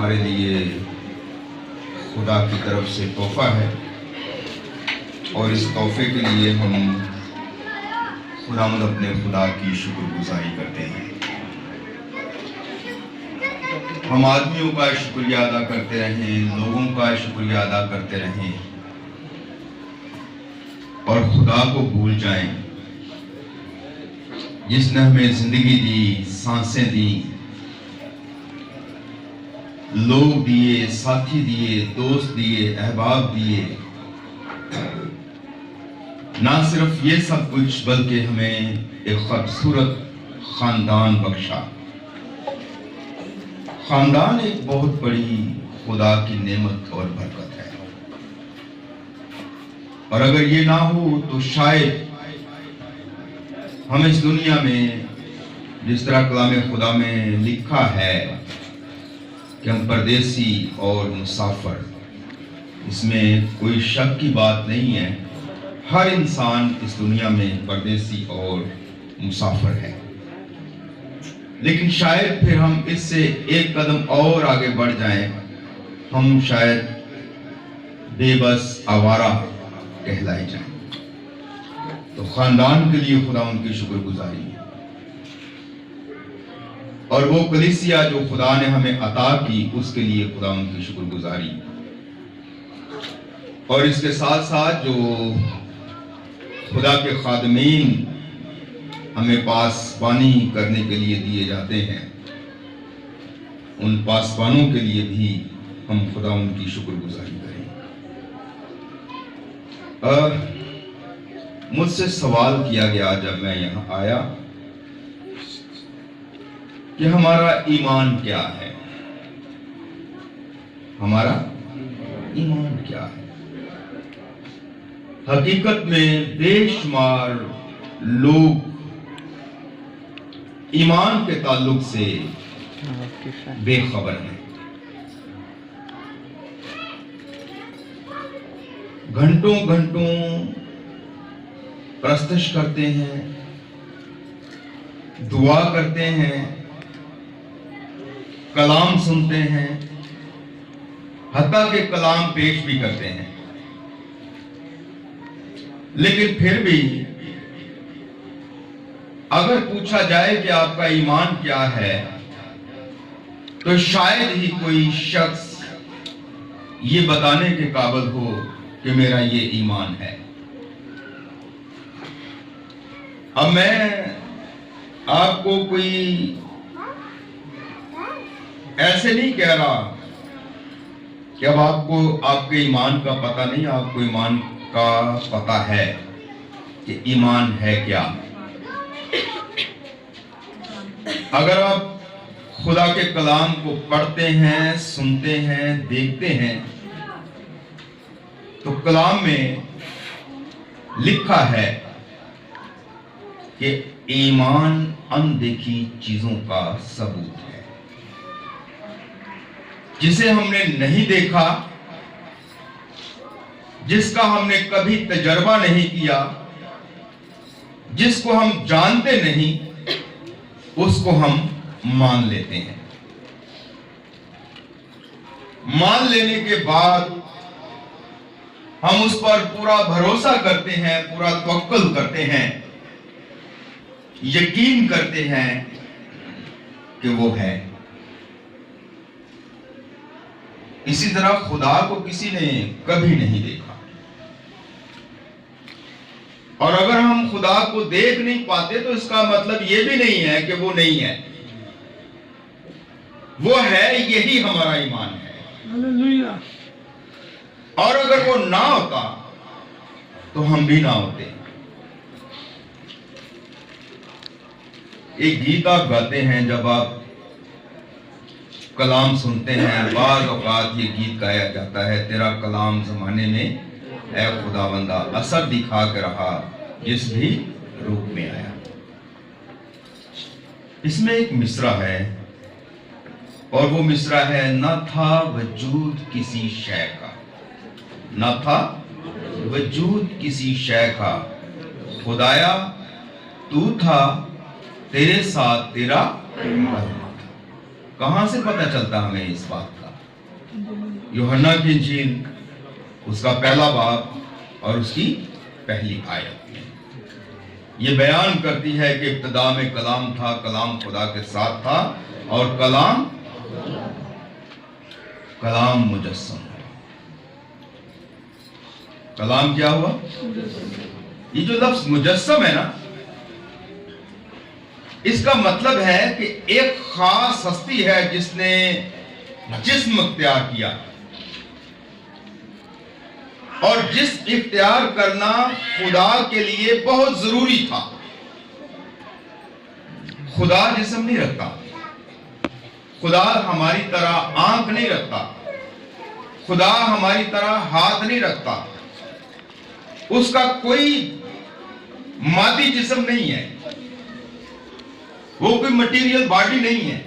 ہمارے لیے خدا کی طرف سے تحفہ ہے، اور اس تحفے کے لیے ہم خداوند اپنے خدا کی شکر گزاری کرتے ہیں۔ ہم آدمیوں کا شکریہ ادا کرتے رہیں، لوگوں کا شکریہ ادا کرتے رہیں، اور خدا کو بھول جائیں جس نے ہمیں زندگی دی، سانسیں دی، لوگ دیے، ساتھی دیے، دوست دیے، احباب دیے۔ نہ صرف یہ سب کچھ بلکہ ہمیں ایک خوبصورت خاندان بخشا۔ خاندان ایک بہت بڑی خدا کی نعمت اور برکت ہے، اور اگر یہ نہ ہو تو شاید ہم اس دنیا میں، جس طرح کلام خدا میں لکھا ہے کہ ہم پردیسی اور مسافر، اس میں کوئی شک کی بات نہیں ہے، ہر انسان اس دنیا میں پردیسی اور مسافر ہے، لیکن شاید پھر ہم اس سے ایک قدم اور آگے بڑھ جائیں، ہم شاید بے بس آوارہ کہلائے جائیں۔ تو خاندان کے لیے خدا ان کی شکر گزاری ہے، اور وہ کلیسیا جو خدا نے ہمیں عطا کی، اس کے لیے خدا ان کی شکر گزاری، اور اس کے ساتھ ساتھ جو خدا کے خادمین ہمیں پاسبانی کرنے کے لیے دیے جاتے ہیں، ان پاسبانوں کے لیے بھی ہم خدا ان کی شکر گزاری کریں۔ مجھ سے سوال کیا گیا جب میں یہاں آیا کہ ہمارا ایمان کیا ہے؟ ہمارا ایمان کیا ہے؟ حقیقت میں بے شمار لوگ ایمان کے تعلق سے بے خبر ہیں۔ گھنٹوں گھنٹوں پرستش کرتے ہیں، دعا کرتے ہیں، کلام سنتے ہیں، حتیٰ کہ کلام پیش بھی کرتے ہیں، لیکن پھر بھی اگر پوچھا جائے کہ آپ کا ایمان کیا ہے تو شاید ہی کوئی شخص یہ بتانے کے قابل ہو کہ میرا یہ ایمان ہے۔ اب میں آپ کو کوئی ایسے نہیں کہہ رہا کہ اب آپ کو آپ کے ایمان کا پتہ نہیں، آپ کو ایمان کا پتہ ہے کہ ایمان ہے کیا۔ اگر آپ خدا کے کلام کو پڑھتے ہیں، سنتے ہیں، دیکھتے ہیں، تو کلام میں لکھا ہے کہ ایمان اندیکھی چیزوں کا ثبوت ہے۔ جسے ہم نے نہیں دیکھا، جس کا ہم نے کبھی تجربہ نہیں کیا، جس کو ہم جانتے نہیں، اس کو ہم مان لیتے ہیں۔ مان لینے کے بعد ہم اس پر پورا بھروسہ کرتے ہیں، پورا توکل کرتے ہیں، یقین کرتے ہیں کہ وہ ہے۔ اسی طرح خدا کو کسی نے کبھی نہیں دیکھا، اور اگر ہم خدا کو دیکھ نہیں پاتے تو اس کا مطلب یہ بھی نہیں ہے کہ وہ نہیں ہے، وہ ہے، یہی ہمارا ایمان ہے۔ ہاللیلویہ۔ اور اگر وہ نہ ہوتا تو ہم بھی نہ ہوتے۔ ایک گیت آپ گاتے ہیں، جب آپ کلام سنتے ہیں، بعض اوقات یہ گیت گایا جاتا ہے، تیرا کلام زمانے میں اے خداوندہ اثر دکھا کے رہا جس بھی روپ میں آیا۔ اس میں ایک مصرع ہے، اور وہ مصرع ہے، نہ تھا وجود کسی شے کا، نہ تھا وجود کسی شے کا، خدایا تو تھا، تیرے ساتھ تیرا۔ کہاں سے پتہ چلتا ہمیں اس بات کا؟ यूहन्ना की इंजील उसका पहला बाब और उसकी पहली आयत ये बयान करती है कि इब्तिदा में कलाम था, कलाम खुदा के साथ था और कलाम मुजस्सम हुआ। कलाम क्या हुआ? ये जो लफ्ज मुजस्सम है ना, इसका मतलब है कि एक खास हस्ती है जिसने जिस्म इख्तियार किया, और जिस इख्तियार करना खुदा के लिए बहुत जरूरी था। खुदा जिस्म नहीं रखता, खुदा हमारी तरह आंख नहीं रखता, खुदा हमारी तरह हाथ नहीं रखता, उसका कोई मादी जिस्म नहीं है, वो कोई मटेरियल बॉडी नहीं है।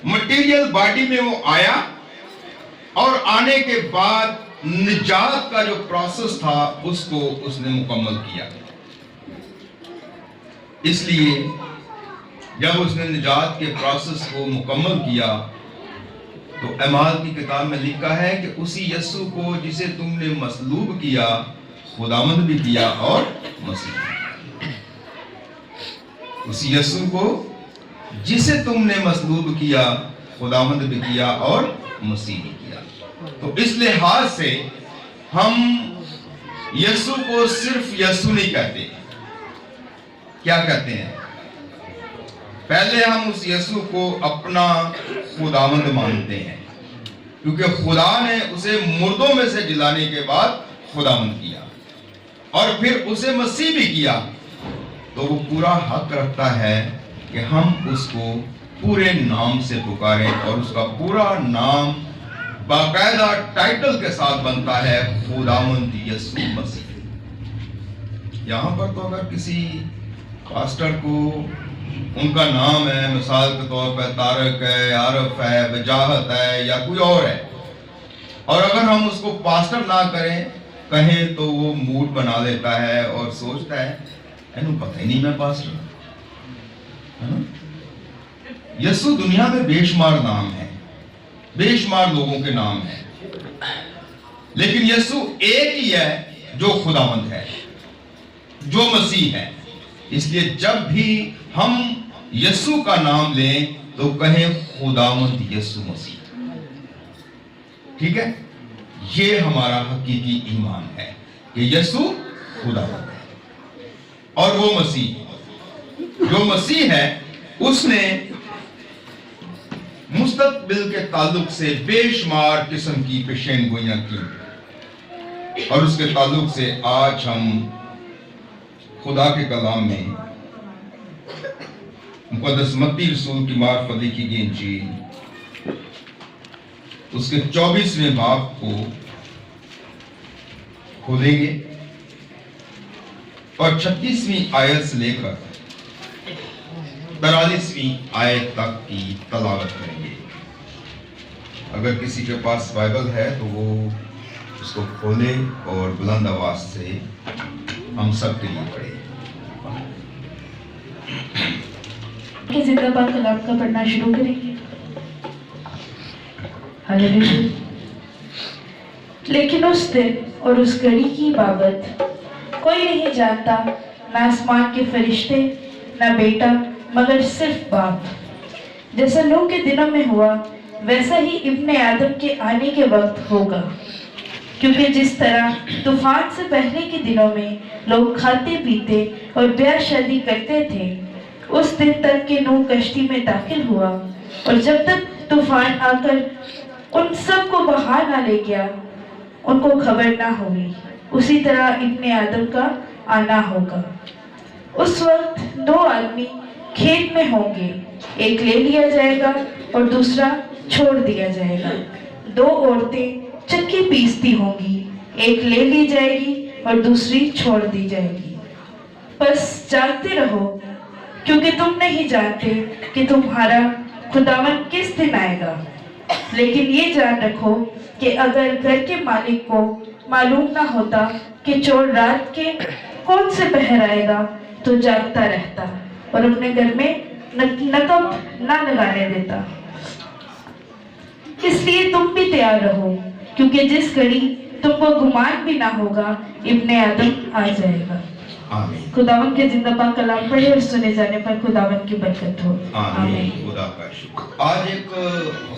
मटेरियल बॉडी में वो आया और आने के बाद निजात का जो प्रोसेस था उसको उसने मुकम्मल किया। इसलिए जब उसने निजात के प्रोसेस को मुकम्मल किया तो अमाल की किताब में लिखा है कि उसी यस्सु को जिसे तुमने मसलूब किया खुदावंद भी किया और मसीह। उसी यस्सु को जिसे तुमने मसलूब किया खुदावंद भी किया और मसीह भी किया। तो इस लिहाज से हम यस्सु को सिर्फ यस्सु नहीं कहते। क्या कहते हैं? पहले हम उस यस्सु को अपना खुदावंद मानते हैं, क्योंकि खुदा ने उसे मुर्दों में से जिलाने के बाद खुदावंद किया और फिर उसे मसीह भी किया। तो वो पूरा हक रखता है कि हम उसको पूरे नाम से पुकारें, और उसका पूरा नाम बाकायदा टाइटल के साथ बनता है, खुदावंद यस्सु मसीह। यहाँ पर तो अगर किसी पास्टर को उनका नाम है, मिसाल के तौर पर तारक है, आरफ है, वजाहत है या कोई और है, और अगर हम उसको पास्टर ना कहें तो वो मूड बना लेता है और सोचता है इन्हें पता ही नहीं मैं पास्टर है ना। यस्सु दुनिया में बेशुमार नाम है, बेशुमार लोगों के नाम है, लेकिन यस्सु एक ही है जो खुदावंद है, जो मसीह है। इसलिए जब भी हम यस्सु का नाम लें तो कहें खुदावंद यस्सु मसीह। ठीक है, ये हमारा हकीकी ईमान है कि यस्सु खुदावंद है और वो मसीह, जो मसीह है उसने मुस्तकबिल के ताल्लुक से बेशुमार किस्म की पेशेनगोइयां की, और उसके ताल्लुक से आज हम खुदा के कलाम में मुक़द्दस मत्ती रसूल की मार्फत लिखी गई इंजील उसके 24वें बाब को खोलेंगे और 36वीं आयत से लेकर 43वीं आयत तक की तलावत करेंगे। अगर किसी के पास बाइबल है तो वो उसको खोले और बुलंद आवाज से हम सब के लिए पढ़े। कि जिंदाबाद कलाम का पढ़ना शुरू करेंगे। हालेलुया। लेकिन उस दिन और उस घड़ी की बाबत कोई नहीं जानता, ना आसमान के फरिश्ते, ना बेटा, मगर सिर्फ बाप। जैसा नूह के दिनों में हुआ वैसा ही इब्ने आदम के आने के वक्त होगा। क्योंकि जिस तरह तूफान से पहले के दिनों में लोग खाते पीते और ब्याह शादी करते थे, उस दिन तक के नूह कश्ती में दाखिल हुआ, और जब तक तूफान आकर उन सब को बहा ना ले गया उनको खबर ना हुई, उसी तरह इब्ने आदम का आना होगा। उस वक्त दो आदमी खेत में होंगे, एक ले लिया जाएगा और दूसरा छोड़ दिया जाएगा। दो औरतें चक्की पीसती होंगी, एक ले ली जाएगी और दूसरी छोड़ दी जाएगी। बस जागते रहो, क्योंकि तुम नहीं जानते कि तुम्हारा खुदावन किस दिन आएगा। लेकिन ये जान रखो कि अगर घर के मालिक को मालूम ना होता कि चोर रात के कौन से पहर आएगा, तो जागता रहता और अपने घर में नकब ना लगाने देता। इसलिए तुम भी तैयार रहो, क्योंकि जिस घड़ी तुमको गुमान भी ना होगा, इब्ने आदम आ जाएगा। आमीन। खुदावन के जिंदा पाक कलाम पढ़े और सुने जाने पर खुदावन की बरकत हो। आमीन। खुदा का शुक्र। आज एक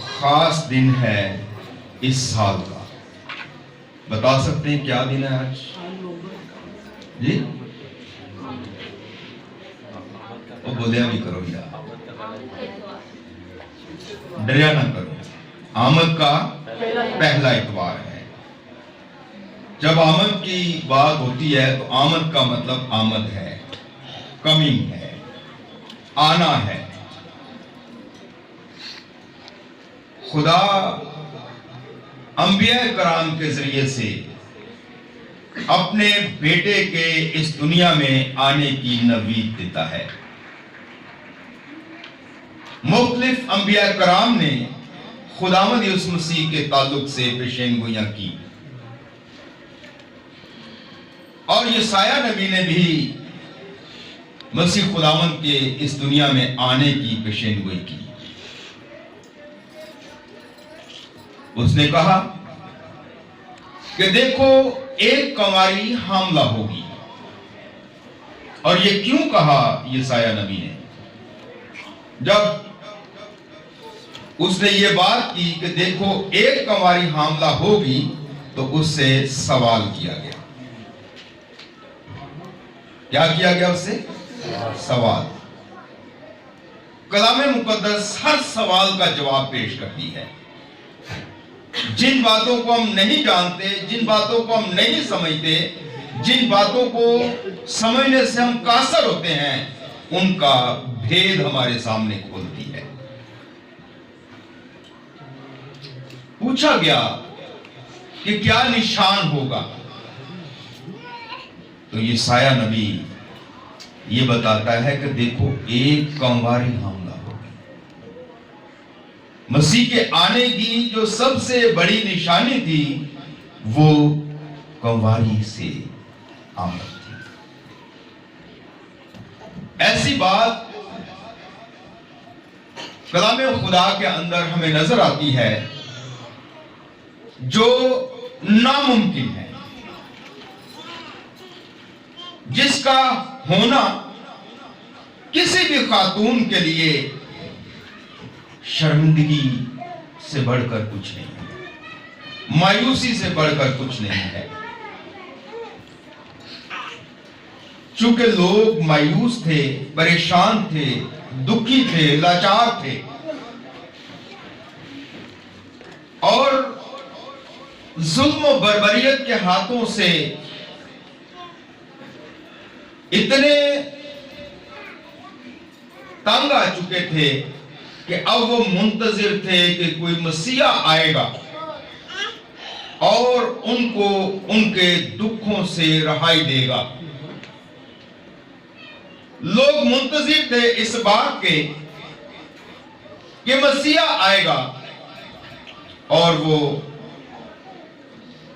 खास दिन है इस साल का। बता सकते हैं क्या दिन है आज? जी वो बोलिया भी करो यार, डरिया ना करो। आमद का पहला इतवार है। जब आमद की बात होती है तो आमद का मतलब आमद है, कमिंग है, आना है। खुदा अंबिया कराम के जरिए से अपने बेटे के इस दुनिया में आने की नवीद देता है। मुख्तलिफ अंबिया कराम ने खुदावंद यीशु मसीह के ताल्लुक से पेशेनगोइयां की और यशाया नबी ने भी मसीह खुदावंद के इस दुनिया में आने की पेशेनगोई की। उसने कहा कि देखो एक कंवारी हामला होगी। और ये क्यों कहा यशाया नबी ने? जब उसने ये बात की कि देखो एक कंवारी हामला होगी, तो उससे सवाल किया गया। क्या किया गया उससे? सवाल। कलाम मुकद्दस हर सवाल का जवाब पेश करती है। जिन बातों को हम नहीं जानते, जिन बातों को हम नहीं समझते, जिन बातों को समझने से हम कासर होते हैं, उनका भेद हमारे सामने खोलती है। पूछा गया कि क्या निशान होगा, तो यशाया नबी ये बताता है कि देखो एक कंवारी हामला होगी। मसीह के आने की जो सबसे बड़ी निशानी थी वो कंवारी से आमद थी। ऐसी बात कलाम खुदा के अंदर हमें नजर आती है जो नामुमकिन है, जिसका होना किसी भी खातून के लिए शर्मिंदगी से बढ़कर कुछ नहीं है, मायूसी से बढ़कर कुछ नहीं है। चूंकि लोग मायूस थे, परेशान थे, दुखी थे, लाचार थे और जुल्म और बर्बरियत के हाथों से इतने तंग आ चुके थे कि अब वो मुंतजिर थे कि कोई मसीहा आएगा और उनको उनके दुखों से रहाई देगा। लोग मुंतजिर थे इस बात के कि मसीहा आएगा और वो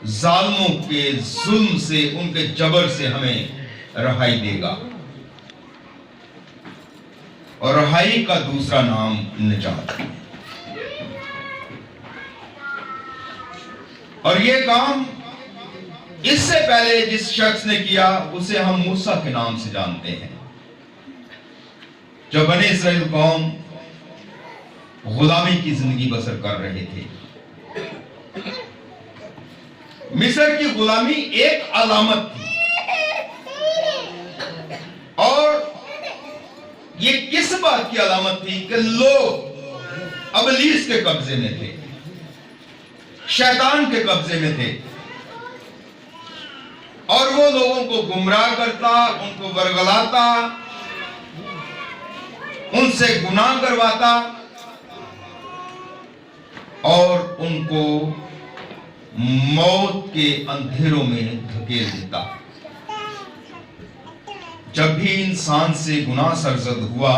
जालिमों के जुल्म से, उनके जबर से हमें रहाई देगा। और रहाई का दूसरा नाम निजात है। और ये काम इससे पहले जिस शख्स ने किया उसे हम मूसा के नाम से जानते हैं। जब बने इस्राएल कौम गुलामी की जिंदगी बसर कर रहे थे, मिस्र की गुलामी एक अलामत थी। और ये किस बात की अलामत थी कि लोग अबलीस के कब्जे में थे, शैतान के कब्जे में थे और वो लोगों को गुमराह करता, उनको बरगलाता, उनसे गुनाह करवाता और उनको मौत के अंधेरों में धकेल देता। जब भी इंसान से गुनाह सरजद हुआ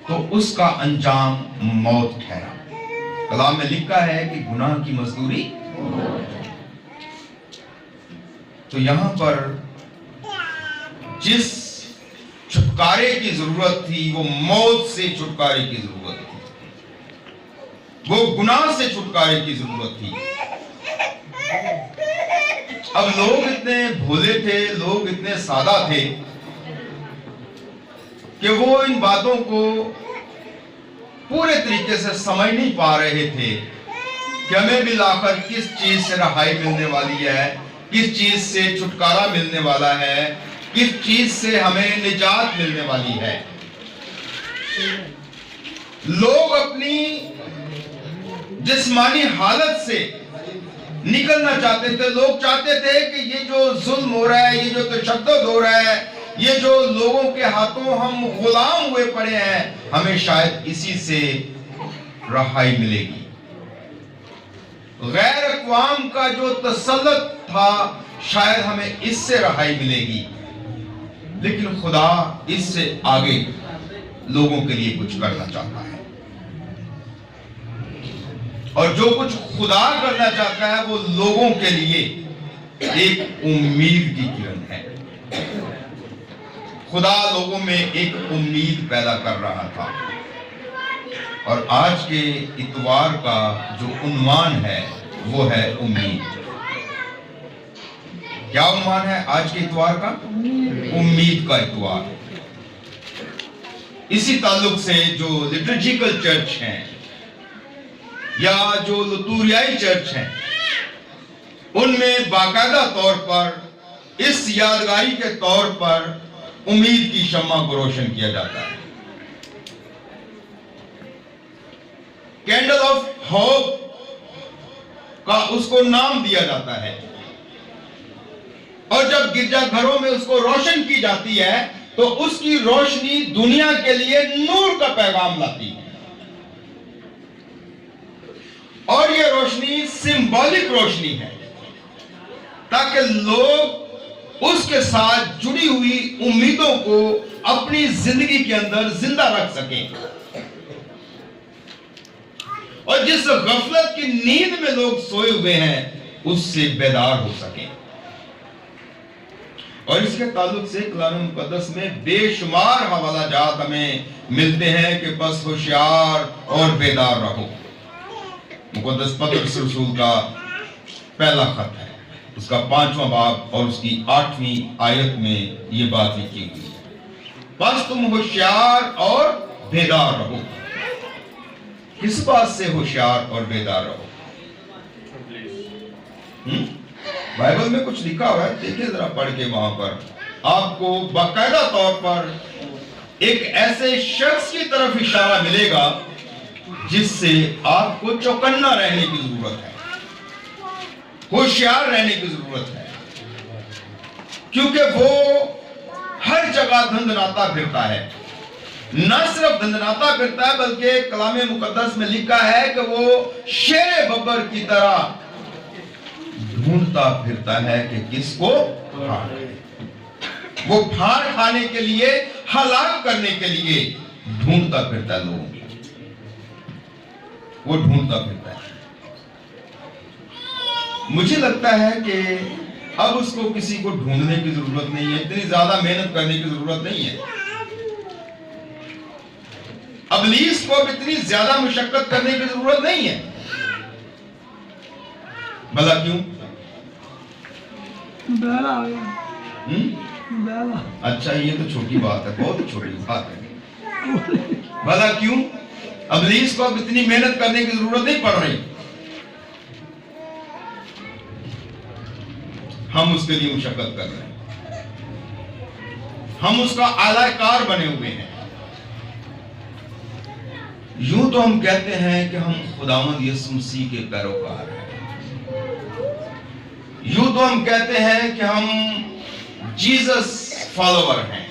तो उसका अंजाम मौत ठहरा। कलाम में लिखा है कि गुनाह की मजदूरी। तो यहां पर जिस छुटकारे की जरूरत थी वो मौत से छुटकारे की जरूरत थी। वो गुनाह से छुटकारे की जरूरत थी। अब लोग इतने भोले थे, लोग इतने सादा थे कि वो इन बातों को पूरे तरीके से समझ नहीं पा रहे थे कि हमें भी लाकर किस चीज से रहाई मिलने वाली है, किस चीज से छुटकारा मिलने वाला है, किस चीज से हमें निजात मिलने वाली है। लोग अपनी जिस्मानी हालत से निकलना चाहते थे। लोग चाहते थे कि ये जो जुल्म हो रहा है, ये जो तशद्दुद हो रहा है, ये जो लोगों के हाथों हम गुलाम हुए पड़े हैं, हमें शायद इसी से रहाई मिलेगी। गैर अक़वाम का जो तसल्लुत था, शायद हमें इससे रहाई मिलेगी। लेकिन खुदा इससे आगे लोगों के लिए कुछ करना चाहता है, और जो कुछ खुदा करना चाहता है वो लोगों के लिए एक उम्मीद की किरण है। खुदा लोगों में एक उम्मीद पैदा कर रहा था, और आज के इतवार का जो उन्वान है वो है उम्मीद। क्या उन्वान है आज के इतवार का? उम्मीद का इतवार। इसी ताल्लुक से जो लिटर्जिकल चर्च हैं या जो लतूरियाई चर्च हैं, उनमें बाकायदा तौर पर इस यादगारी के तौर पर उम्मीद की शम्मा को रोशन किया जाता है। कैंडल ऑफ होप का उसको नाम दिया जाता है, और जब गिरजाघरों में उसको रोशन की जाती है तो उसकी रोशनी दुनिया के लिए नूर का पैगाम लाती है। और यह रोशनी सिंबॉलिक रोशनी है, ताकि लोग उसके साथ जुड़ी हुई उम्मीदों को अपनी जिंदगी के अंदर जिंदा रख सकें, और जिस गफलत की नींद में लोग सोए हुए हैं उससे बेदार हो सकें। और इसके ताल्लुक से कलाम मुकद्दस में बेशुमार हवाला जात हमें मिलते हैं कि बस होशियार और बेदार रहो। मुकद्दस पतरस रसूल का पहला खत है, उसका 5वां बाब और उसकी 8वीं आयत में ये बात लिखी हुई है, बस तुम होशियार और बेदार रहो। किस बात से होशियार और बेदार रहो? बाइबल में कुछ लिखा हुआ है, देखिए जरा पढ़ के। वहां पर आपको बाकायदा तौर पर एक ऐसे शख्स की तरफ इशारा मिलेगा जिससे आपको चौकन्ना रहने की जरूरत है, होशियार रहने की जरूरत है, क्योंकि वो हर जगह धंधनाता फिरता है। न सिर्फ धंधनाता फिरता है, बल्कि कलाम मुकद्दस में लिखा है कि वो शेर बब्बर की तरह ढूंढता फिरता है कि किसको खाए। वो फाड़ खाने के लिए, हलाक करने के लिए ढूंढता फिरता है लोगों को, वो ढूंढता फिरता है। मुझे लगता है कि अब उसको किसी को ढूंढने की जरूरत नहीं है, इतनी ज्यादा मेहनत करने की जरूरत नहीं है। इब्लीस को अब इतनी ज्यादा मुशक्कत करने की जरूरत नहीं है। भला क्यों? अच्छा, ये तो छोटी बात है, बहुत छोटी बात है। भला क्यों? इब्लीस को अब इतनी मेहनत करने की जरूरत नहीं पड़ रही। हम उसके लिए मुशक्कत कर रहे हैं, हम उसका आलाकार बने हुए हैं। यूं तो हम कहते हैं कि हम खुदावंद यीशु मसीह के पैरोकार हैं, यूं तो हम कहते हैं कि हम जीसस फॉलोवर हैं,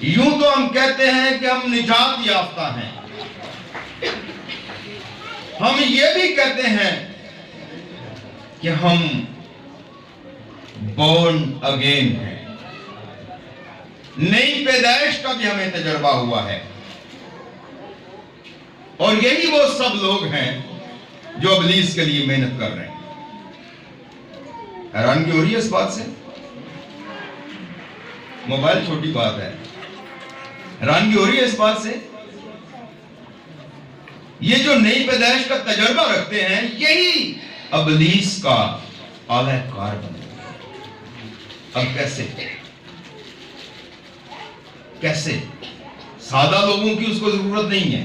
यूं तो हम कहते हैं कि हम निजात याफ्ता हैं, हम ये भी कहते हैं कि हम बोर्न अगेन हैं, नई पैदाइश का भी हमें तजर्बा हुआ है। और यही वो सब लोग हैं जो इब्लीस के लिए मेहनत कर रहे हैं। हैरानगी हो रही है इस बात से? मोबाइल छोटी बात है, हैरानगी हो रही है इस बात से? ये जो नई पैदाइश का तजर्बा रखते हैं, यही इब्लीस का आलाकार बने। अब कैसे सादा लोगों की उसको जरूरत नहीं है,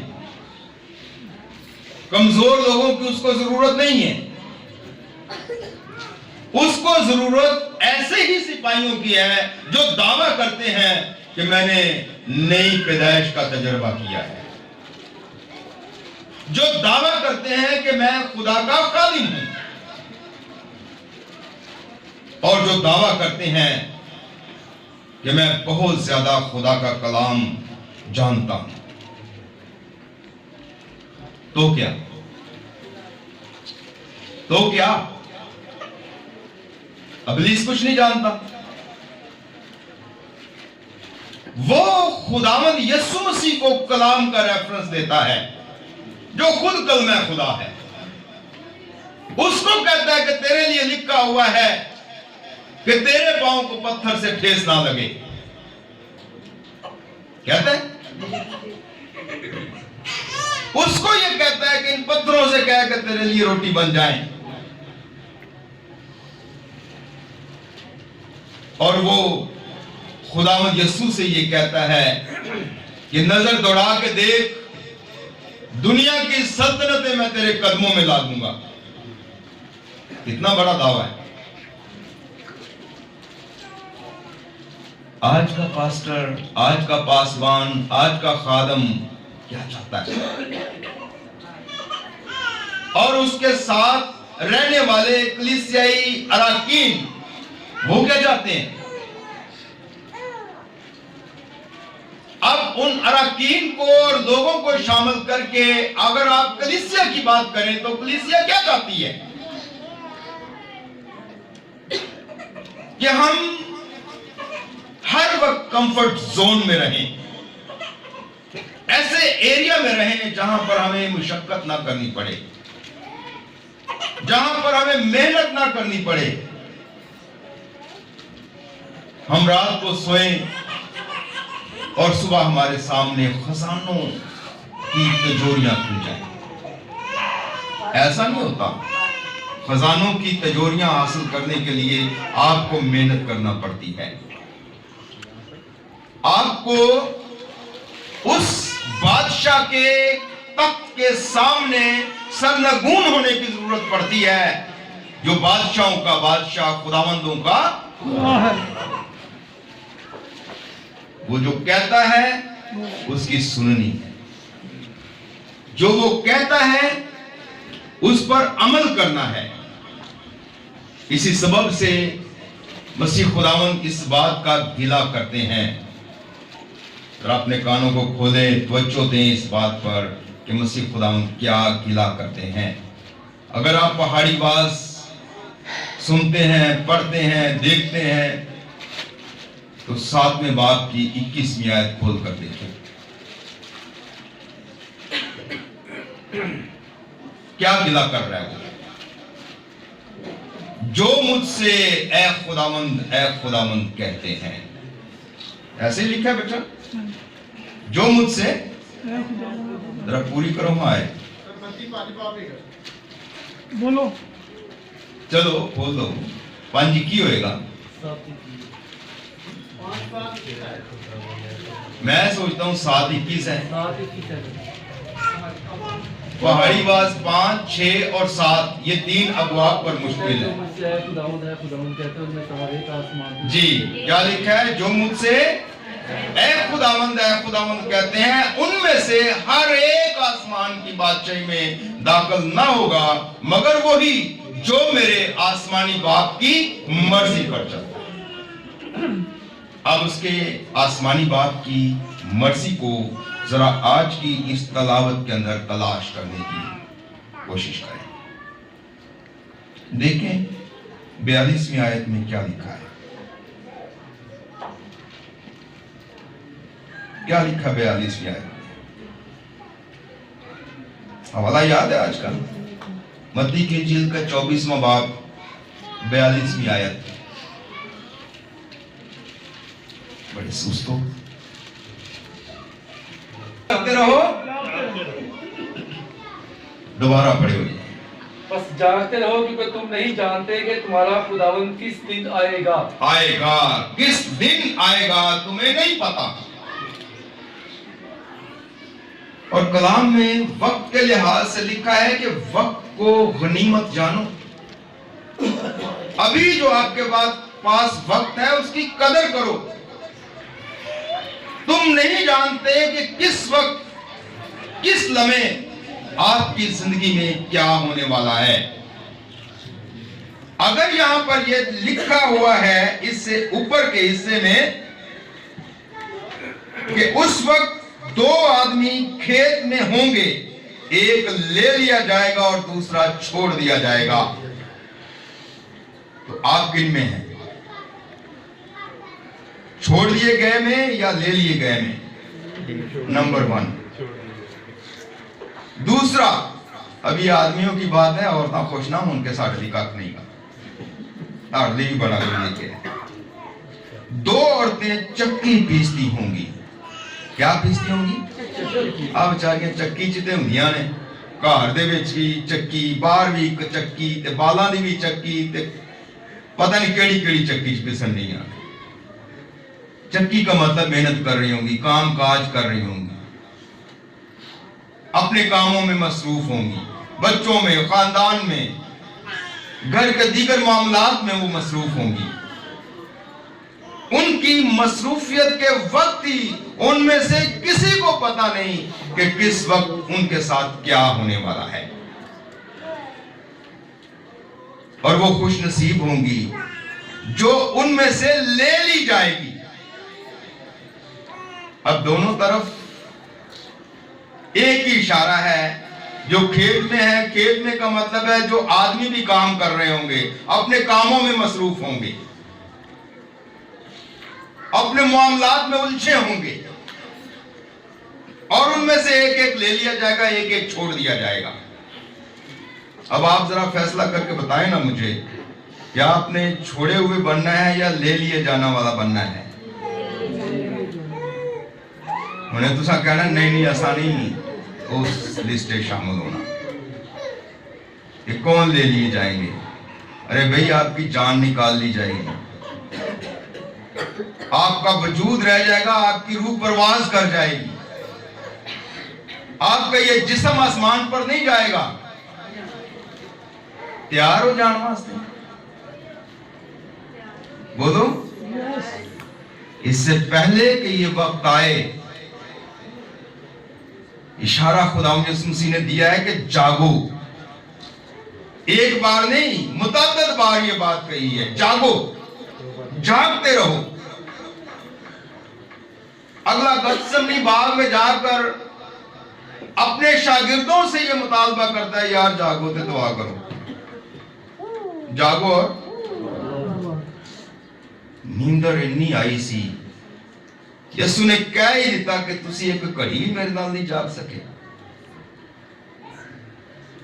कमजोर लोगों की उसको जरूरत नहीं है, उसको जरूरत ऐसे ही सिपाहियों की है जो दावा करते हैं कि मैंने नई पैदाइश का तजर्बा किया है, जो दावा करते हैं कि मैं खुदा का खादिम हूं, और जो दावा करते हैं कि मैं बहुत ज्यादा खुदा का कलाम जानता हूं। तो क्या इब्लीस कुछ नहीं जानता। वो खुदावंद यीशु मसीह को कलाम का रेफरेंस देता है जो खुद कलमे खुदा है। उसको कहता है कि तेरे लिए लिखा हुआ है कि तेरे पांव को पत्थर से ठेस ना लगे। कहता है, उसको यह कहता है कि इन पत्थरों से कह कि तेरे लिए रोटी बन जाए। और वो खुदावंद यीशु से ये कहता है कि नजर दौड़ा के देख, दुनिया की सल्तनतें मैं तेरे कदमों में ला दूंगा। कितना बड़ा दावा है। आज का पास्टर, आज का पासवान, आज का खादम क्या चाहता है, और उसके साथ रहने वाले कलीसियाई अराकीन वो क्या चाहते हैं? अब उन अराकीन को और लोगों को शामिल करके अगर आप कलीसिया की बात करें तो कलीसिया क्या चाहती है कि हम हर वक्त कंफर्ट जोन में रहें, ऐसे एरिया में रहें जहां पर हमें मुशक्कत ना करनी पड़े, जहां पर हमें मेहनत ना करनी पड़े। हम रात को सोएं और सुबह हमारे सामने खजानों की तिजोरियां खुल जाएं। ऐसा नहीं होता। खजानों की तिजोरियां हासिल करने के लिए आपको मेहनत करना पड़ती है। आपको उस बादशाह के तख्त के सामने सरनगून होने की जरूरत पड़ती है जो बादशाहों का बादशाह, खुदावंदों का है। वो जो कहता है उसकी सुननी है, जो वो कहता है उस पर अमल करना है। इसी सबब से मसीह खुदावंद इस बात का गिला करते हैं। और अपने कानों को खोले, तवज्जो दें इस बात पर कि मसीह खुदावंद क्या गिला करते हैं। अगर आप पहाड़ी बाज सुनते हैं, पढ़ते हैं, देखते हैं तो 7वें बाब की 21वीं आयत खोल कर देखें। क्या गिला कर रहा है वो? जो मुझसे ऐ खुदावंद कहते हैं। ऐसे लिखा है बेटा, जो मुझसे, जरा पूरी करो आए, बोलो, चलो बोल दो। 5 की होएगा। मैं सोचता हूँ 7:21 है। पहाड़ी बाज 5, 6 और 7 ये 3 अबवाब पर मुश्किल है। जी, क्या लिखा है? जो मुझसे ऐ खुदावंद कहते हैं, उनमें से हर एक आसमान की बादशाही में दाखिल ना होगा मगर वही जो मेरे आसमानी बाप की मर्जी पर चलता है। अब उसके आसमानी बाप की मर्जी को जरा आज की इस तलावत के अंदर तलाश करने की कोशिश करें। देखें 42वीं आयत में क्या लिखा है। क्या लिखा 42वीं आयत में? हवाला याद है आज का? मत्ती की इंजील का 24वां बाब 42वीं आयत। बड़े सुस्त हो करते रहो। दोबारा पढ़े हुए बस जागते रहो क्योंकि तुम नहीं जानते कि तुम्हारा खुदावंद किस दिन आएगा। आएगा, किस दिन आएगा तुम्हें नहीं पता। और कलाम में वक्त के लिहाज से लिखा है कि वक्त को गनीमत जानो। अभी जो आपके पास वक्त है उसकी कदर करो। तुम नहीं जानते कि किस वक्त, किस लम्हे आपकी जिंदगी में क्या होने वाला है। अगर यहां पर यह लिखा हुआ है इससे ऊपर के हिस्से में कि उस वक्त दो आदमी खेत में होंगे, एक ले लिया जाएगा और दूसरा छोड़ दिया जाएगा, तो आप किन में हैं? छोड़ दिए गए में या ले लिए गए में? नंबर 1। दूसरा, अभी आदमियों की बात है, औरतां खुश ना उनके साथ अधिकार नहीं का आड़ली भी बड़ा लेके 2 औरतें चक्की पीसती होंगी। क्या पीसती होंगी? आ बेचारियां चक्की च ते हुंदियां ने, घर दे विच भी चक्की, बाहर भी एक चक्की, ते बालां दी भी चक्की, ते पता नहीं केड़ी केड़ी चक्की च पीसन नहीं। चक्की का मतलब मेहनत कर रही होंगी, काम काज कर रही होंगी, अपने कामों में मसरूफ होंगी, बच्चों में, खानदान में, घर के दीगर मामलात में वो मसरूफ होंगी। उनकी मसरूफियत के वक्त ही उनमें से किसी को पता नहीं कि किस वक्त उनके साथ क्या होने वाला है। और वो खुश नसीब होंगी जो उनमें से ले ली जाएगी। अब दोनों तरफ एक ही इशारा है। जो खेत में है, खेत में का मतलब है जो आदमी भी काम कर रहे होंगे, अपने कामों में मसरूफ होंगे, अपने मामलात में उलझे होंगे, और उनमें से एक एक ले लिया जाएगा, एक एक छोड़ दिया जाएगा। अब आप जरा फैसला करके बताएं ना मुझे, क्या आपने छोड़े हुए बनना है या ले लिए जाना वाला बनना है? उन्हें तुसा कहना नहीं ऐसा नहीं, उस लिस्ट में शामिल होना। ये कौन ले लिए जाएंगे? अरे भाई, आपकी जान निकाल ली जाएगी, आपका वजूद रह जाएगा, आपकी रूह परवाज कर जाएगी, आपका ये जिस्म आसमान पर नहीं जाएगा। तैयार हो जान वास्ते? बोलो। इससे पहले कि ये वक्त आए, इशारा खुदा मसीह ने दिया है कि जागो। एक बार नहीं, मुतअद्दिद बार ये बात कही है, जागो, जागते रहो। अगला गत्सेमनी बाग में जाकर अपने शागिर्दों से ये मुतालबा करता है, यार जागो ते दुआ करो, जागो। और नींदर इन्नी आई सी, यसू ने कह ही दिता कि तुसी एक घड़ी भी मेरे नाल नहीं जाग सके।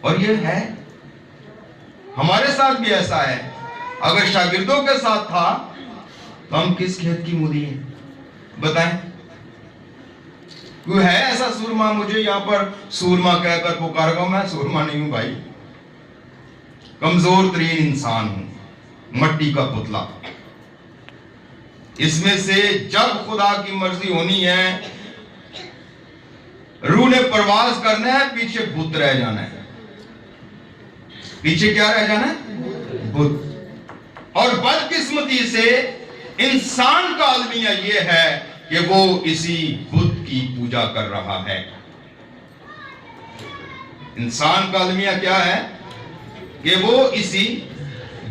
और ये है, हमारे साथ भी ऐसा है। अगर शागिर्दों के साथ था तो हम किस खेत की मूली हैं? बताएं। कोई है ऐसा सूरमा? मुझे यहां पर सूरमा कहकर पुकारेगा, मैं सूरमा नहीं हूं भाई, कमजोर तरीन इंसान हूं, मट्टी का पुतला। इसमें से जब खुदा की मर्जी होनी है, रूह ने परवाज करना है, पीछे बुत रह जाना है। पीछे क्या रह जाना है? बुत। और बदकिस्मती से इंसान का अलमिया यह है कि वो इसी बुत की पूजा कर रहा है। इंसान का अलमिया क्या है? कि वो इसी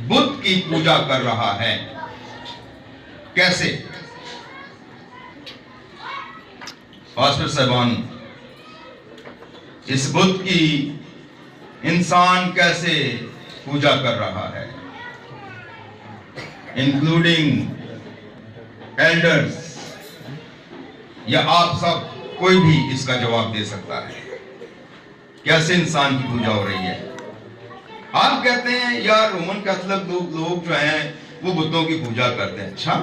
बुत की पूजा कर रहा है। कैसे? पास्टर साहबान, इस बुत की इंसान कैसे पूजा कर रहा है? इंक्लूडिंग एल्डर्स, या आप सब, कोई भी इसका जवाब दे सकता है। कैसे इंसान की पूजा हो रही है? आप कहते हैं यार रोमन कैथोलिक लोग जो हैं वो बुतों की पूजा करते हैं। अच्छा,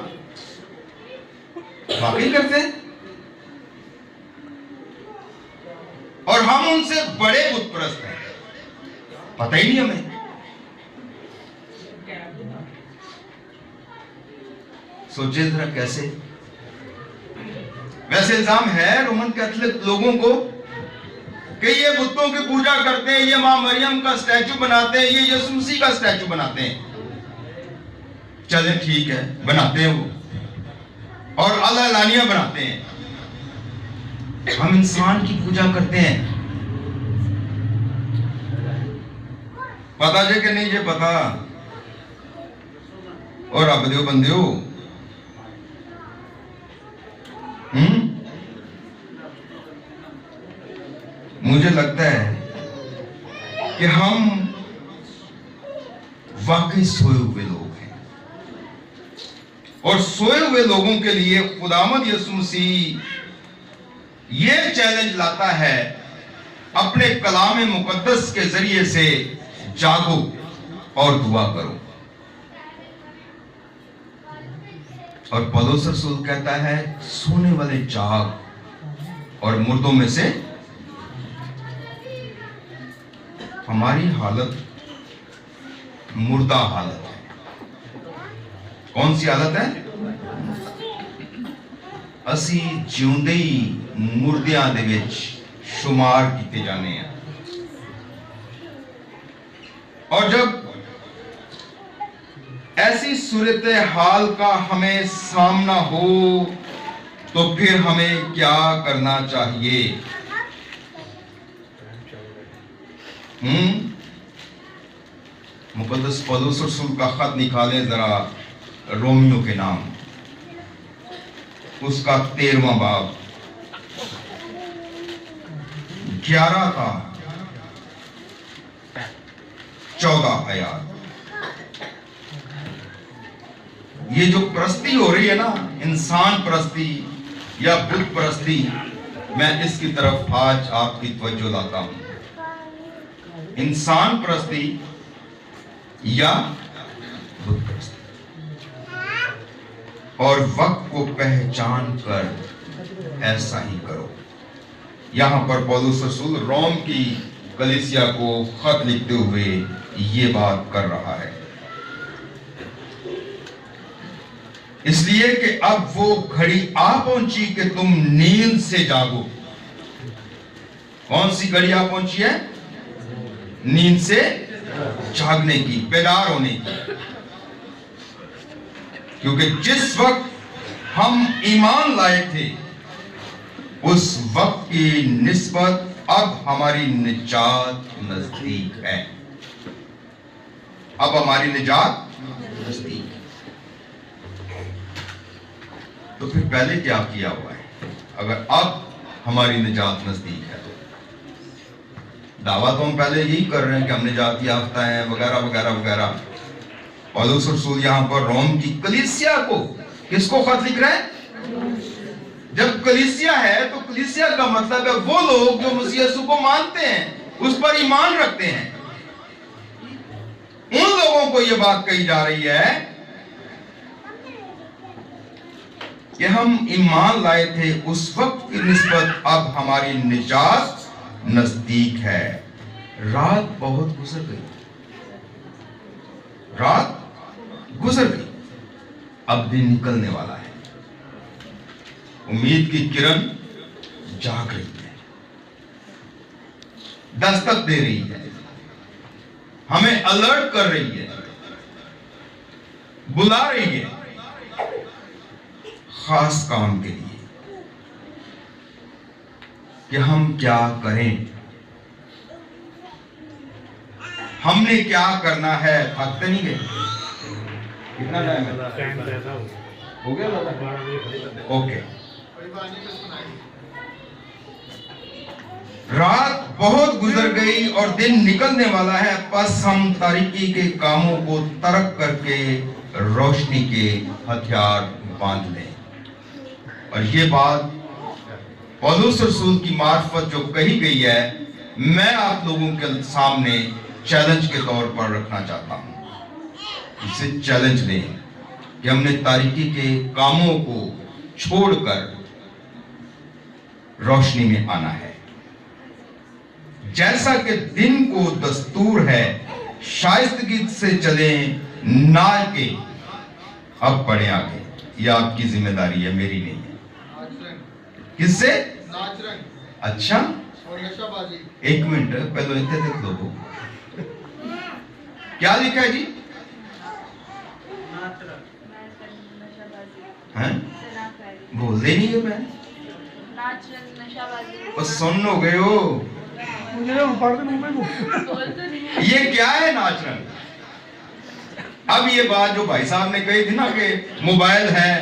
वाकई करते हैं? और हम उनसे बड़े बुत परस्त हैं। पता ही नहीं हमें। सोचिए जरा कैसे। वैसे इल्जाम है रोमन कैथोलिक लोगों को कि ये बुतों की पूजा करते हैं, ये मां मरियम का स्टैचू बनाते हैं, ये यीशु मसीह का स्टैचू बनाते हैं। चले ठीक है, बनाते हैं वो, और अल्लाह लानिया बनाते हैं। हम इंसान की पूजा करते हैं। पता जे कि नहीं, ये पता। और अब दो बंदे हो, मुझे लगता है कि हम वाकई सोए हुए लोग हैं, और सोए हुए लोगों के लिए खुदावंद यीशु मसीह ये चैलेंज लाता है, अपने कलाम मुकद्दस के जरिए से जागो और दुआ करो। और पौलुस रसूल कहता है, सोने वाले जाग, और मुर्दों में से हमारी हालत मुर्दा हालत है। कौन सी हालत है? असी जिउंदे ही मुर्दियां दे विच शुमार किए जाने हैं। और जब ऐसी सूरत हाल का हमें सामना हो तो फिर हमें क्या करना चाहिए? मुकद्दस पौलुस रसूल का खत निकालें जरा, रोमियो के नाम, उसका 13वां बाब, 11 का 14 आयत। ये जो परस्ती हो रही है ना, इंसान परस्ती या बुत परस्ती, मैं इसकी तरफ आज आपकी तवज्जो लाता हूं। इंसान परस्ती या बुत परस्ती, और वक्त को पहचान कर ऐसा ही करो। यहां पर पौलुस रसूल रोम की कलीसिया को खत लिखते हुए ये बात कर रहा है, इसलिए कि अब वो घड़ी आ पहुंची कि तुम नींद से जागो। कौन सी घड़ी आ पहुंची है? नींद से जागने की, बेदार होने की। क्योंकि जिस वक्त हम ईमान लाए थे, उस वक्त की निस्बत अब हमारी निजात नजदीक है। अब हमारी निजात नजदीक है। तो फिर पहले क्या किया हुआ है? अगर अब हमारी निजात नजदीक है तो दावा तो हम पहले यही कर रहे हैं कि हम निजात याफ्ता हैं, वगैरह वगैरह वगैरह। पौलुस रसूल यहां पर रोम की कलीसिया को, किसको खत लिख रहे हैं? जब कलीसिया है तो कलीसिया का मतलब है वो लोग जो मसीह यीशु को मानते हैं, उस पर ईमान रखते हैं। उन लोगों को यह बात कही जा रही है कि हम ईमान लाए थे, उस वक्त की निस्बत अब हमारी निजात नजदीक है। रात बहुत गुजर गई, रात गुजर गई, अब दिन निकलने वाला है। उम्मीद की किरण जाग रही है, दस्तक दे रही है, हमें अलर्ट कर रही है, बुला रही है खास काम के लिए कि हम क्या करें, हमने क्या करना है। थकते नहीं गए? कितना टाइम है? हो गया? ओके। रात बहुत गुजर गई और दिन निकलने वाला है, बस हम तारीकी के कामों को तर्क करके रोशनी के हथियार बांध लें। और ये बात पौलुस रसूल की मार्फत जो कही गई है, मैं आप लोगों के सामने चैलेंज के तौर पर रखना चाहता हूं। इसे चैलेंज लें कि हमने तारीकी के कामों को छोड़कर रोशनी में आना है। जैसा कि दिन को दस्तूर है शाइस्तगी से चलें, नाच के। अब पढ़े आगे, ये आपकी जिम्मेदारी है, मेरी नहीं है। किससे? अच्छा, एक मिनट पहले इतने देख लो, क्या लिखा है जी? हैं? बोल दे नहीं है मैं, बस सुन हो गए हो। ये क्या है नाच रंग? अब ये बात जो भाई साहब ने कही थी ना कि मोबाइल है,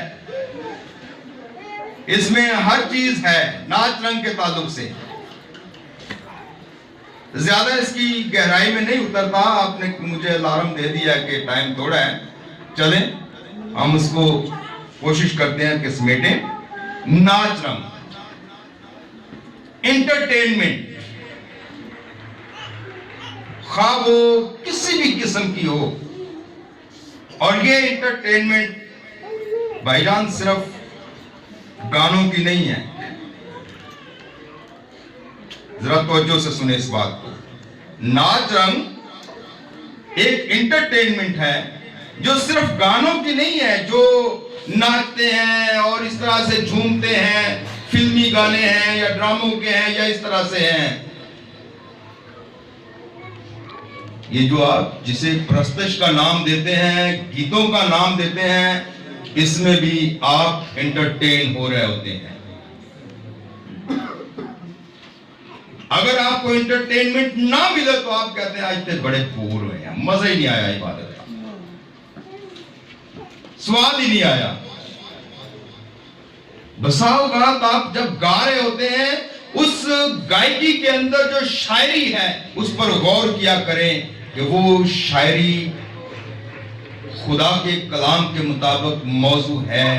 इसमें हर चीज है नाच रंग के ताल्लुक से। ज्यादा इसकी गहराई में नहीं उतरता, आपने मुझे अलार्म दे दिया कि टाइम थोड़ा है, चलें हम उसको कोशिश करते हैं कि समेटें। नाच रंग, एंटरटेनमेंट, खा वो किसी भी किस्म की हो, और ये एंटरटेनमेंट भाईजान सिर्फ गानों की नहीं है। जरा तवज्जो से सुने इस बात को। नाच रंग एक एंटरटेनमेंट है जो सिर्फ गानों की नहीं है, जो नाचते हैं और इस तरह से झूमते हैं, फिल्मी गाने हैं या ड्रामों के हैं या इस तरह से हैं। ये जो आप जिसे प्रस्तुत का नाम देते हैं, गीतों का नाम देते हैं, इसमें भी आप एंटरटेन हो रहे होते हैं। अगर आपको एंटरटेनमेंट ना मिले तो आप कहते हैं आज तक बड़े बोर हुए हैं, मजा ही नहीं आया इबादत का, स्वाद ही नहीं आया। बसाओ बात आप जब गा रहे होते हैं, उस गायकी के अंदर जो शायरी है उस पर गौर किया करें कि वो शायरी खुदा के कलाम के मुताबिक मौजू है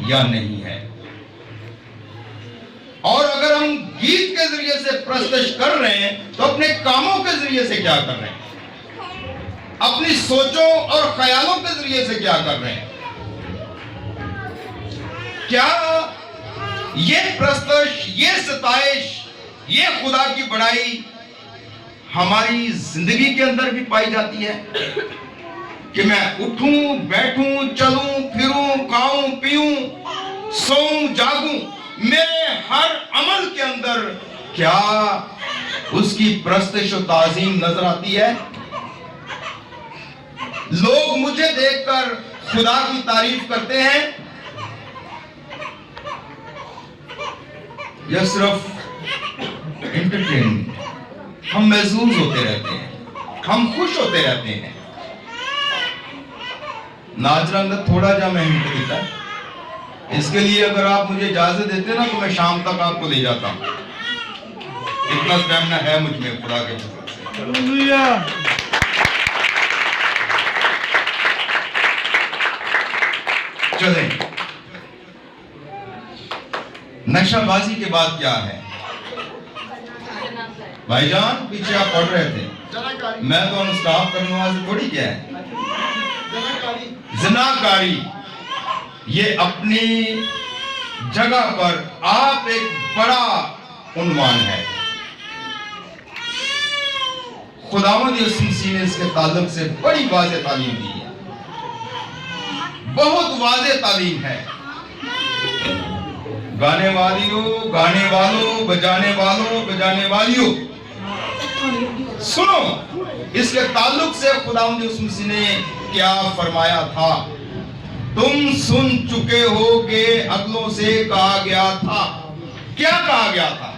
या नहीं है। और अगर हम गीत के जरिए से प्रस्तुत कर रहे हैं तो अपने कामों के जरिए से क्या कर रहे हैं, अपनी सोचों और ख्यालों के जरिए से क्या कर रहे हैं। क्या ये प्रस्तुत, ये सताइश, ये खुदा की बड़ाई हमारी जिंदगी के अंदर भी पाई जाती है कि मैं उठूं, बैठूं, चलूं, फिरूं, खाऊं, पीऊं, सोऊं, जागूं, मेरे हर अमल के अंदर क्या उसकी प्रस्तुत और ताज़ीम नजर आती है? लोग मुझे देखकर खुदा की तारीफ करते हैं या सिर्फ एंटरटेनमेंट? हम महसूस होते रहते हैं, हम खुश होते रहते हैं। नाच रंग थोड़ा जा मैं हिंट देता है, इसके लिए अगर आप मुझे इजाजत देते ना तो मैं शाम तक आपको ले जाता हूं। इतना स्टैमिना है मुझ में खुदा के फजल से। चलें, नक्शाबाजी के बाद क्या है भाईजान? पीछे आप पढ़ रहे थे, मैं तो अनुस्ताफ करने वाले थोड़ी क्या है। ज़िनाकारी, ये अपनी जगह पर आप एक बड़ा उन्वान है। खुदावंद यीशु मसीह ने इसके ताल्लुक से बड़ी वाज़ेह तालीम दी है, बहुत वाज़ेह तालीम है। गाने वालियों, गाने वालों, बजाने वालों, बजाने वालियों, सुनो इसके ताल्लुक से खुदावंद यीशु मसीह ने क्या फरमाया था। तुम सुन चुके हो कि अगलों से कहा गया था, क्या कहा गया था?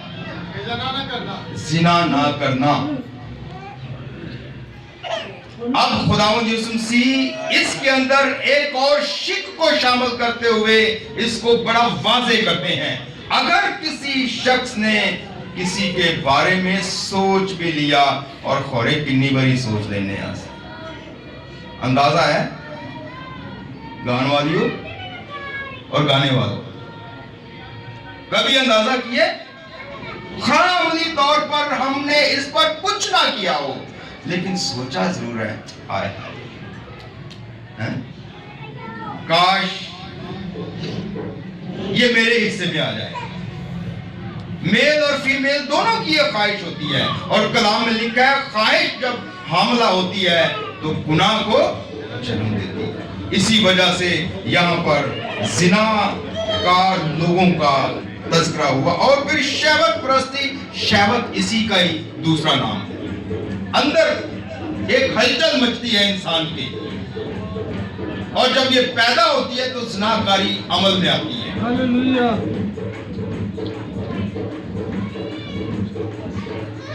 ज़िना ना करना। अब खुदावंद यीशु मसीह इसके अंदर एक और शिक को शामिल करते हुए इसको बड़ा वाज़ेह करते हैं। अगर किसी शख्स ने किसी के बारे में सोच भी लिया, और खोरे किन्नी बड़ी सोच लेने अंदाजा है गाने वालियों और गाने वालों, कभी अंदाजा किए? खामली तौर पर हमने इस पर कुछ ना किया हो, लेकिन सोचा जरूर है। आए हैं? काश ये मेरे हिस्से में आ जाए। मेल और फीमेल दोनों की ये ख्वाहिश होती है, और कलाम में लिखा है ख्वाहिश जब हामला होती है तो गुनाह को जन्म देती है। इसी वजह से यहाँ पर ज़िनाकार लोगों का तज़किरा हुआ। और फिर शहवत परस्ती, शहवत इसी का ही दूसरा नाम है। अंदर एक हलचल मचती है इंसान की, और जब ये पैदा होती है तो ज़िनाकारी अमल में आती है। हालेलुया।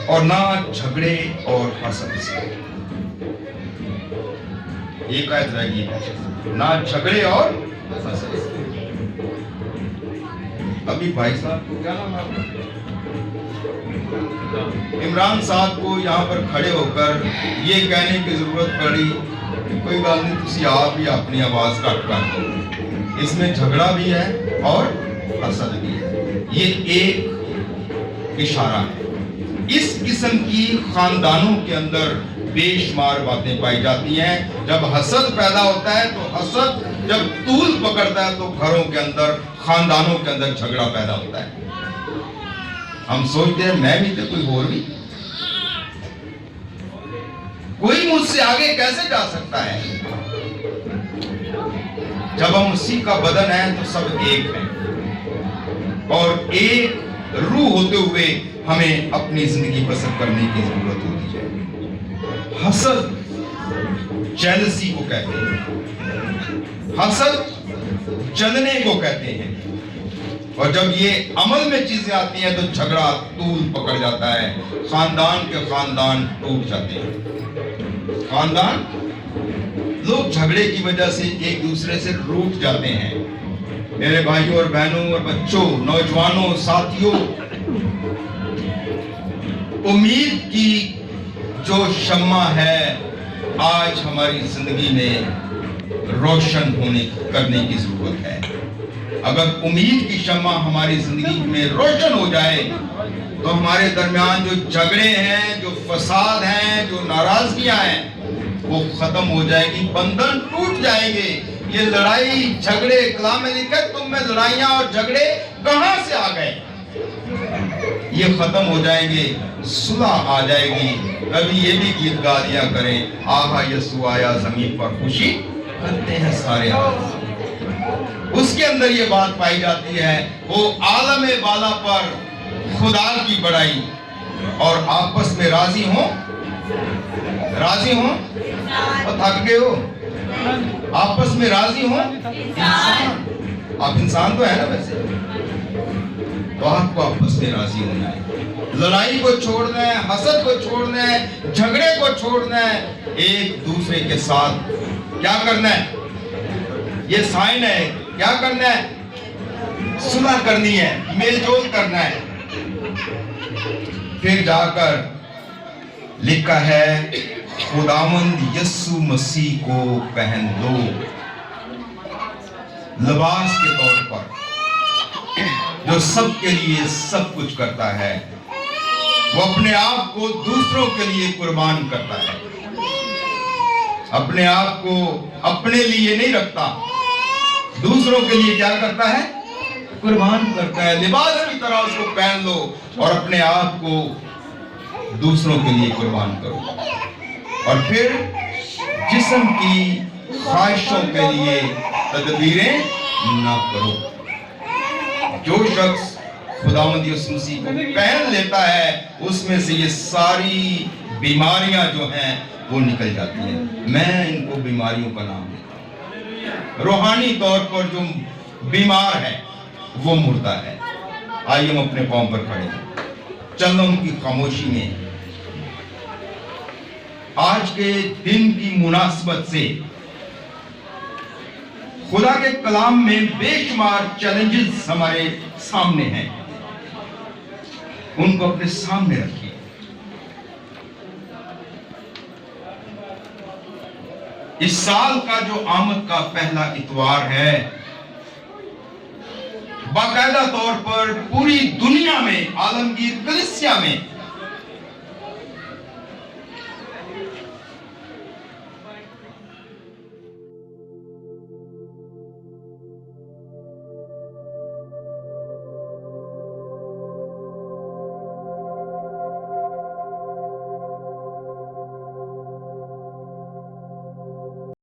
और ना झगड़े और हसद से, एक आयत रह गई, ना झगड़े और हसद से। अभी भाई साहब को क्या नाम है, इमरान साहब को यहाँ पर खड़े होकर ये कहने की जरूरत पड़ी कि कोई बात नहीं, तुसी आप ही अपनी आवाज काट कर दो, इसमें झगड़ा भी है और हसद भी है। ये एक इशारा है। इस किस्म की खानदानों के अंदर बेशुमार बातें पाई जाती हैं। जब हसद पैदा होता है तो हसद जब तूल पकड़ता है तो घरों के अंदर, खानदानों के अंदर झगड़ा पैदा होता है। हम सोचते हैं मैं भी तो कोई और भी, कोई मुझसे आगे कैसे जा सकता है। जब हम उसी का बदन है तो सब एक है, और एक रूह होते हुए हमें अपनी जिंदगी बसर करने की जरूरत होती है। हसद जेलसी को कहते हैं, हसद जलने को कहते हैं। और जब ये अमल में चीजें आती हैं तो झगड़ा तूल पकड़ जाता है, खानदान के खानदान टूट जाते हैं। खानदान, लोग झगड़े की वजह से एक दूसरे से रूठ जाते हैं। मेरे भाइयों और बहनों और बच्चों, नौजवानों, साथियों, उम्मीद की जो शम्मा है आज हमारी जिंदगी में रोशन करने की जरूरत है। अगर उम्मीद की शम्मा हमारी जिंदगी में रोशन हो जाए तो हमारे दरमियान जो झगड़े हैं, जो फसाद हैं, जो नाराजगियां हैं, वो खत्म हो जाएगी, बंधन टूट जाएंगे। ये लड़ाई झगड़े, कलाम में लिखा तुम में लड़ाइयां और झगड़े कहां से आ गए, ये खत्म हो जाएंगे, सुलह आ जाएगी। कभी ये भी गीत गा दिया करें, आहा यसु आया जमीन पर, खुशी करते हैं सारे। उसके अंदर ये बात पाई जाती है, वो आलम वाला पर खुदा की बड़ाई, और आपस में राजी हो, राजी हो, और थक गए हो, आपस में राजी हो। आप इंसान तो है ना वैसे, तो आपको आपस में राजी होना है, लड़ाई को छोड़ना है, हसद को छोड़ना है, झगड़े को छोड़ना है, एक दूसरे के साथ क्या करना है, ये साइन है, क्या करना है, सुलह करनी है, मेलजोल करना है। फिर जाकर लिखा है खुदावंद यस्सु मसीह को पहन लो, लिबास के तौर पर, जो सबके लिए सब कुछ करता है। वो अपने आप को दूसरों के लिए कुर्बान करता है, अपने आप को अपने लिए नहीं रखता, दूसरों के लिए क्या करता है, कुर्बान करता है। लिबास की तरह उसको पहन लो और अपने आप को दूसरों के लिए कुर्बान करो। और फिर जिस्म की ख्वाहिशों के लिए तदबीरें ना करो। जो शख्स खुदावंद यीशु मसीह को पहन लेता है, उसमें से ये सारी बीमारियां जो हैं वो निकल जाती हैं। मैं इनको बीमारियों का नाम देता हूँ। रूहानी तौर पर जो बीमार है वो मुर्दा है। आइए हम अपने पांव पर खड़े हैं, चंदों की खामोशी में आज के दिन की मुनासबत से खुदा के कलाम में बेशुमार चैलेंजेस हमारे सामने हैं, उनको अपने सामने रखिए। इस साल का जो आमद का पहला इतवार है, बाकायदा तौर पर पूरी दुनिया में, आलमगीर कलीसिया में